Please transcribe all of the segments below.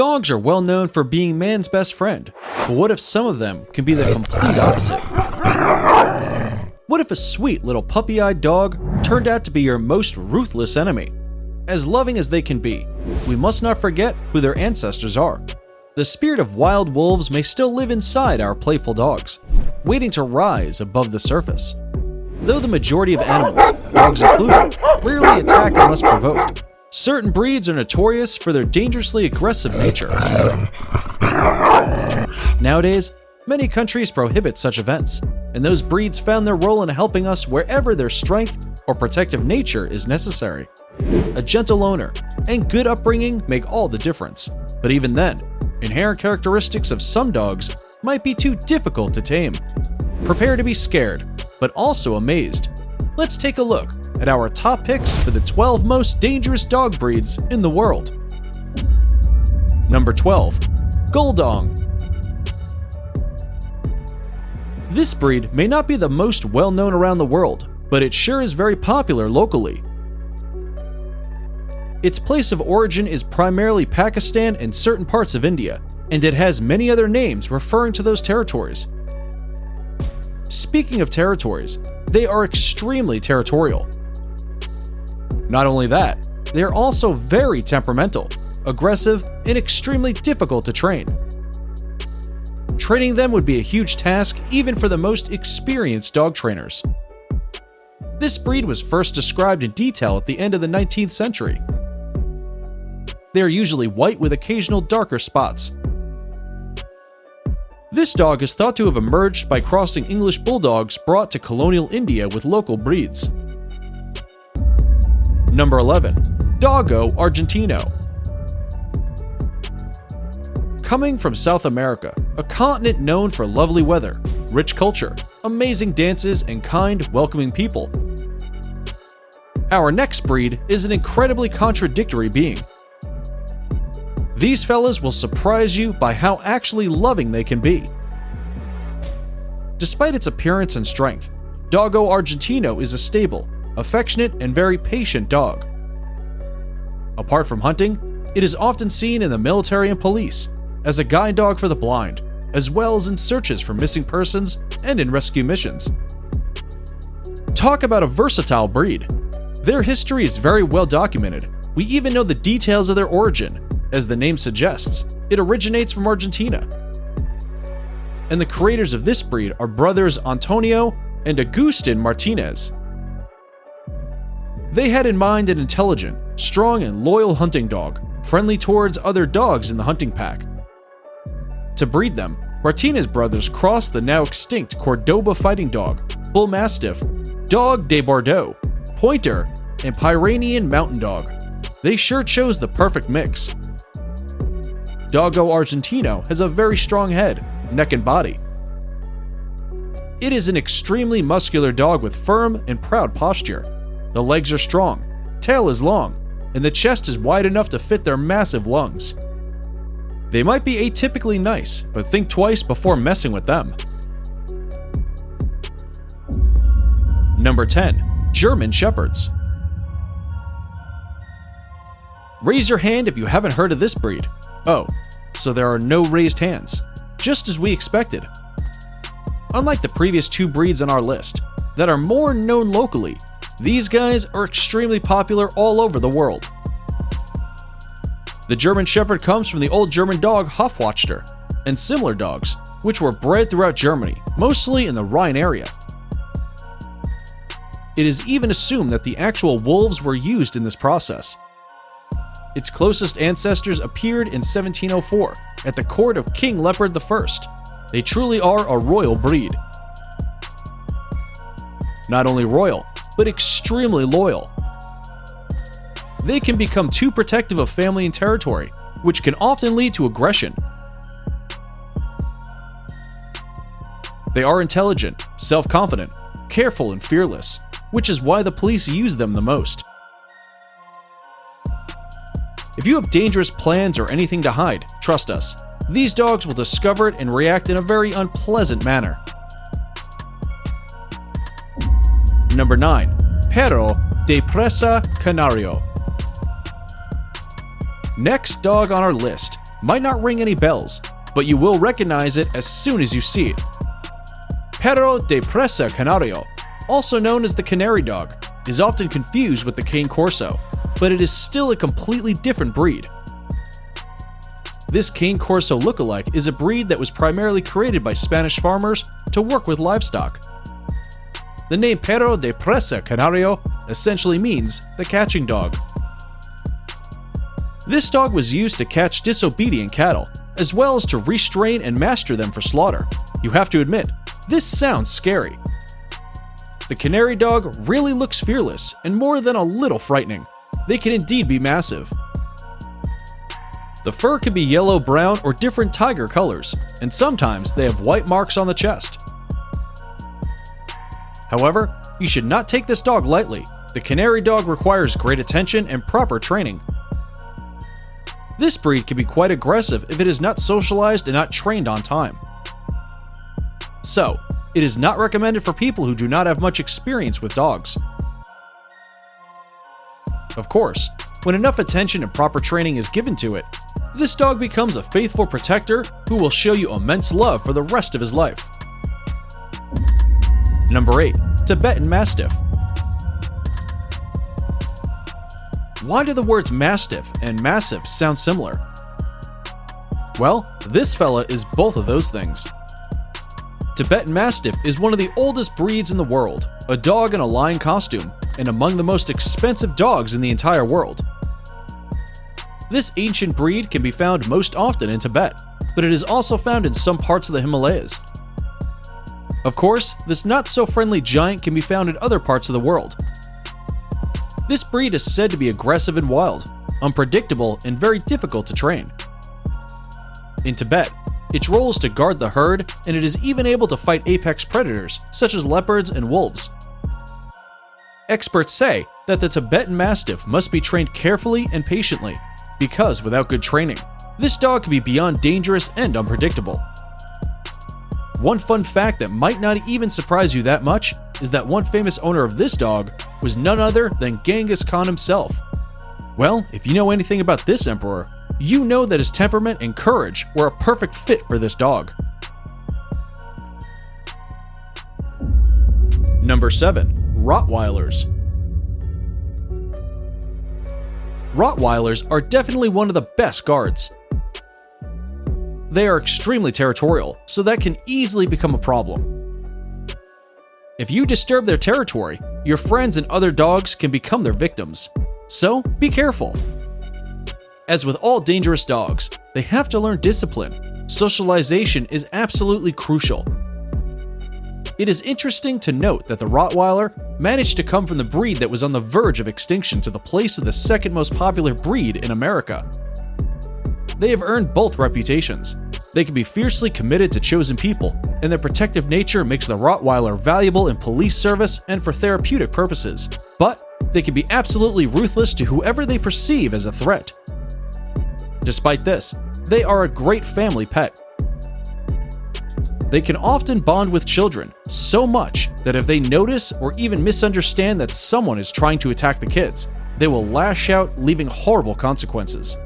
Dogs are well known for being man's best friend, but what if some of them can be the complete opposite? What if a sweet little puppy-eyed dog turned out to be your most ruthless enemy? As loving as they can be, we must not forget who their ancestors are. The spirit of wild wolves may still live inside our playful dogs, waiting to rise above the surface. Though the majority of animals, dogs included, rarely attack unless provoked, certain breeds are notorious for their dangerously aggressive nature. Nowadays, many countries prohibit such events, and those breeds found their role in helping us wherever their strength or protective nature is necessary. A gentle owner and good upbringing make all the difference, but even then, inherent characteristics of some dogs might be too difficult to tame. Prepare to be scared, but also amazed. Let's take a look at our top picks for the 12 most dangerous dog breeds in the world. Number 12. Guldong. This breed may not be the most well known around the world, but it sure is very popular locally. Its place of origin is primarily Pakistan and certain parts of India, and it has many other names referring to those territories. Speaking of territories, they are extremely territorial. Not only that, they are also very temperamental, aggressive, and extremely difficult to train. Training them would be a huge task even for the most experienced dog trainers. This breed was first described in detail at the end of the 19th century. They are usually white with occasional darker spots. This dog is thought to have emerged by crossing English bulldogs brought to colonial India with local breeds. Number 11. Doggo Argentino. Coming from South America, a continent known for lovely weather, rich culture, amazing dances, and kind, welcoming people. Our next breed is an incredibly contradictory being. These fellas will surprise you by how actually loving they can be. Despite its appearance and strength, Doggo Argentino is a stable, affectionate, and very patient dog. Apart from hunting, it is often seen in the military and police, as a guide dog for the blind, as well as in searches for missing persons and in rescue missions. Talk about a versatile breed. Their history is very well documented. We even know the details of their origin. As the name suggests, it originates from Argentina. And the creators of this breed are brothers Antonio and Agustin Martinez. They had in mind an intelligent, strong, and loyal hunting dog, friendly towards other dogs in the hunting pack. To breed them, Martinez brothers crossed the now extinct Cordoba fighting dog, bull mastiff, dog de Bordeaux, pointer, and Pyrenean mountain dog. They sure chose the perfect mix. Doggo Argentino has a very strong head, neck, and body. It is an extremely muscular dog with firm and proud posture. The legs are strong, tail is long, and the chest is wide enough to fit their massive lungs. They might be atypically nice, but think twice before messing with them. Number 10. German Shepherds. Raise your hand if you haven't heard of this breed. Oh, so there are no raised hands, just as we expected. Unlike the previous two breeds on our list, that are more known locally, these guys are extremely popular all over the world. The German Shepherd comes from the old German dog Hofwachter and similar dogs, which were bred throughout Germany, mostly in the Rhine area. It is even assumed that the actual wolves were used in this process. Its closest ancestors appeared in 1704 at the court of King Leopard I. They truly are a royal breed. Not only royal, but extremely loyal. They can become too protective of family and territory, which can often lead to aggression. They are intelligent, self-confident, careful, and fearless, which is why the police use them the most. If you have dangerous plans or anything to hide, trust us, these dogs will discover it and react in a very unpleasant manner. Number 9. Perro de Presa Canario. Next dog on our list might not ring any bells, but you will recognize it as soon as you see it. Perro de Presa Canario, also known as the Canary Dog, is often confused with the Cane Corso, but it is still a completely different breed. This Cane Corso lookalike is a breed that was primarily created by Spanish farmers to work with livestock. The name Perro de Presa Canario essentially means the catching dog. This dog was used to catch disobedient cattle, as well as to restrain and master them for slaughter. You have to admit, this sounds scary. The Canary Dog really looks fearless and more than a little frightening. They can indeed be massive. The fur can be yellow, brown, or different tiger colors, and sometimes they have white marks on the chest. However, you should not take this dog lightly. The Canary Dog requires great attention and proper training. This breed can be quite aggressive if it is not socialized and not trained on time. So, it is not recommended for people who do not have much experience with dogs. Of course, when enough attention and proper training is given to it, this dog becomes a faithful protector who will show you immense love for the rest of his life. Number 8. Tibetan Mastiff. Why do the words mastiff and massive sound similar? Well, this fella is both of those things. Tibetan Mastiff is one of the oldest breeds in the world, a dog in a lion costume, and among the most expensive dogs in the entire world. This ancient breed can be found most often in Tibet, but it is also found in some parts of the Himalayas. Of course, this not-so-friendly giant can be found in other parts of the world. This breed is said to be aggressive and wild, unpredictable, and very difficult to train. In Tibet, its role is to guard the herd, and it is even able to fight apex predators such as leopards and wolves. Experts say that the Tibetan Mastiff must be trained carefully and patiently, because without good training, this dog can be beyond dangerous and unpredictable. One fun fact that might not even surprise you that much is that one famous owner of this dog was none other than Genghis Khan himself. Well, if you know anything about this emperor, you know that his temperament and courage were a perfect fit for this dog. Number 7. Rottweilers. Rottweilers are definitely one of the best guards. They are extremely territorial, so that can easily become a problem. If you disturb their territory, your friends and other dogs can become their victims. So be careful. As with all dangerous dogs, they have to learn discipline. Socialization is absolutely crucial. It is interesting to note that the Rottweiler managed to come from the breed that was on the verge of extinction to the place of the second most popular breed in America. They have earned both reputations. They can be fiercely committed to chosen people, and their protective nature makes the Rottweiler valuable in police service and for therapeutic purposes. But they can be absolutely ruthless to whoever they perceive as a threat. Despite this, they are a great family pet. They can often bond with children so much that if they notice or even misunderstand that someone is trying to attack the kids, they will lash out, leaving horrible consequences.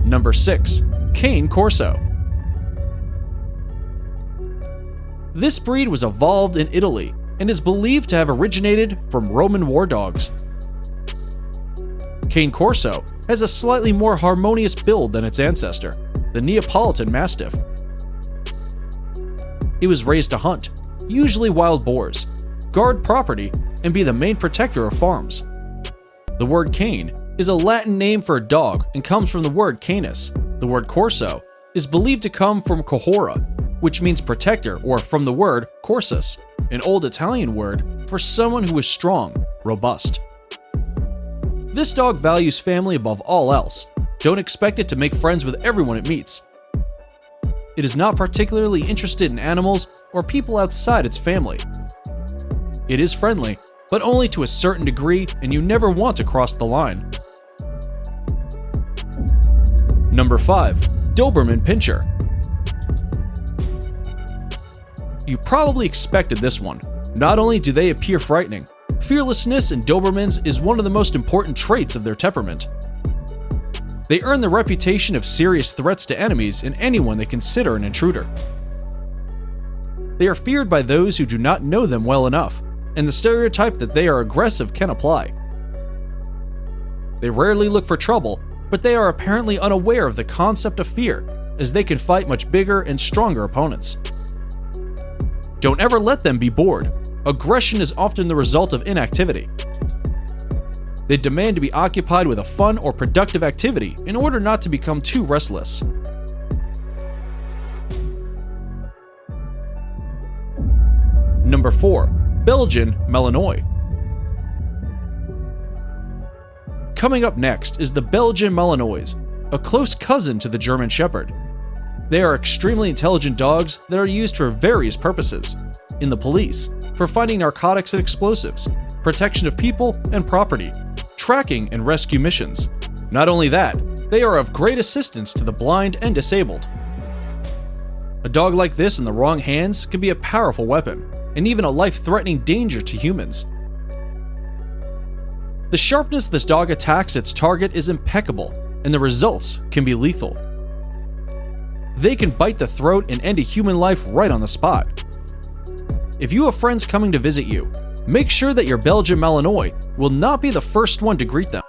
Number 6. Cane Corso. This breed was evolved in Italy and is believed to have originated from Roman war dogs. Cane Corso has a slightly more harmonious build than its ancestor, the Neapolitan Mastiff. It was raised to hunt, usually wild boars, guard property, and be the main protector of farms. The word cane is a Latin name for a dog and comes from the word canis. The word corso is believed to come from cohora, which means protector, or from the word corsus, an old Italian word for someone who is strong, robust. This dog values family above all else. Don't expect it to make friends with everyone it meets. It is not particularly interested in animals or people outside its family. It is friendly, but only to a certain degree, and you never want to cross the line. Number 5. Doberman Pinscher. You probably expected this one. Not only do they appear frightening, fearlessness in Dobermans is one of the most important traits of their temperament. They earn the reputation of serious threats to enemies and anyone they consider an intruder. They are feared by those who do not know them well enough, and the stereotype that they are aggressive can apply. They rarely look for trouble, but they are apparently unaware of the concept of fear, as they can fight much bigger and stronger opponents. Don't ever let them be bored. Aggression is often the result of inactivity. They demand to be occupied with a fun or productive activity in order not to become too restless. Number 4. Belgian Malinois. Coming up next is the Belgian Malinois, a close cousin to the German Shepherd. They are extremely intelligent dogs that are used for various purposes: in the police, for finding narcotics and explosives, protection of people and property, tracking and rescue missions. Not only that, they are of great assistance to the blind and disabled. A dog like this in the wrong hands can be a powerful weapon, and even a life-threatening danger to humans. The sharpness this dog attacks its target is impeccable, and the results can be lethal. They can bite the throat and end a human life right on the spot. If you have friends coming to visit you, make sure that your Belgian Malinois will not be the first one to greet them.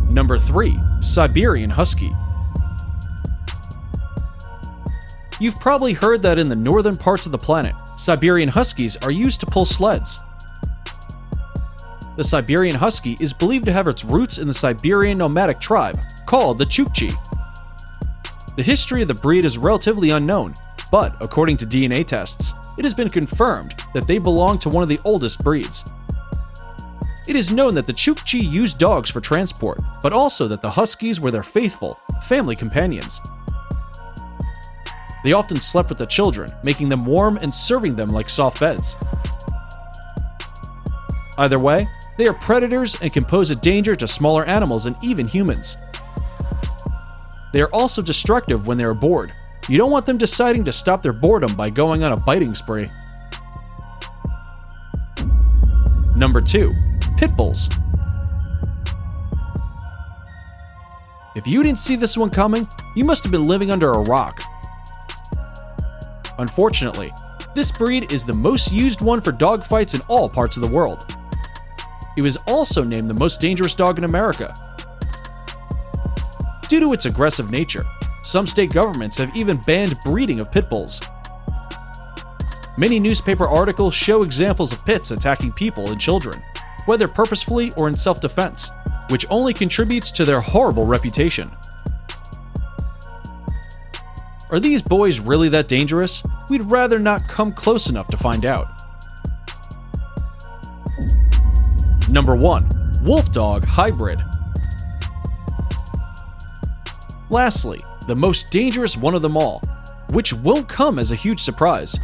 Number 3. Siberian Husky. You've probably heard that in the northern parts of the planet, Siberian Huskies are used to pull sleds. The Siberian Husky is believed to have its roots in the Siberian nomadic tribe called the Chukchi. The history of the breed is relatively unknown, but according to DNA tests, it has been confirmed that they belong to one of the oldest breeds. It is known that the Chukchi used dogs for transport, but also that the Huskies were their faithful, family companions. They often slept with the children, making them warm and serving them like soft beds. Either way, they are predators and can pose a danger to smaller animals and even humans. They are also destructive when they are bored. You don't want them deciding to stop their boredom by going on a biting spree. Number 2. Pit Bulls. If you didn't see this one coming, you must have been living under a rock. Unfortunately, this breed is the most used one for dogfights in all parts of the world. It was also named the most dangerous dog in America. Due to its aggressive nature, some state governments have even banned breeding of pit bulls. Many newspaper articles show examples of pits attacking people and children, whether purposefully or in self-defense, which only contributes to their horrible reputation. Are these boys really that dangerous? We'd rather not come close enough to find out. Number 1. Wolf Dog Hybrid. Lastly, the most dangerous one of them all, which won't come as a huge surprise.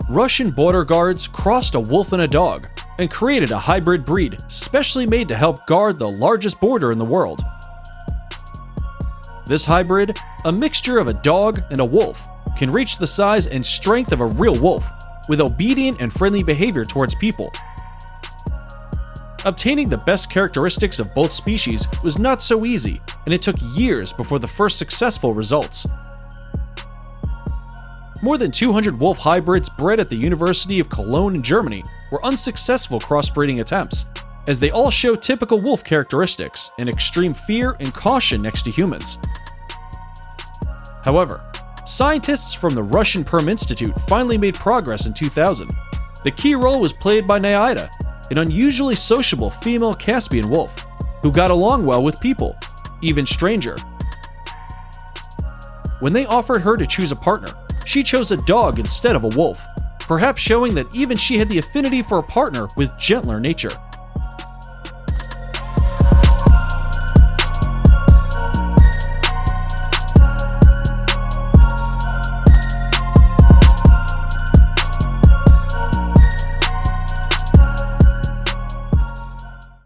Russian border guards crossed a wolf and a dog and created a hybrid breed specially made to help guard the largest border in the world. This hybrid, a mixture of a dog and a wolf, can reach the size and strength of a real wolf, with obedient and friendly behavior towards people. Obtaining the best characteristics of both species was not so easy, and it took years before the first successful results. More than 200 wolf hybrids bred at the University of Cologne in Germany were unsuccessful crossbreeding attempts, as they all show typical wolf characteristics and extreme fear and caution next to humans. However, scientists from the Russian Perm Institute finally made progress in 2000. The key role was played by Naida, an unusually sociable female Caspian wolf, who got along well with people, even stranger. When they offered her to choose a partner, she chose a dog instead of a wolf, perhaps showing that even she had the affinity for a partner with gentler nature.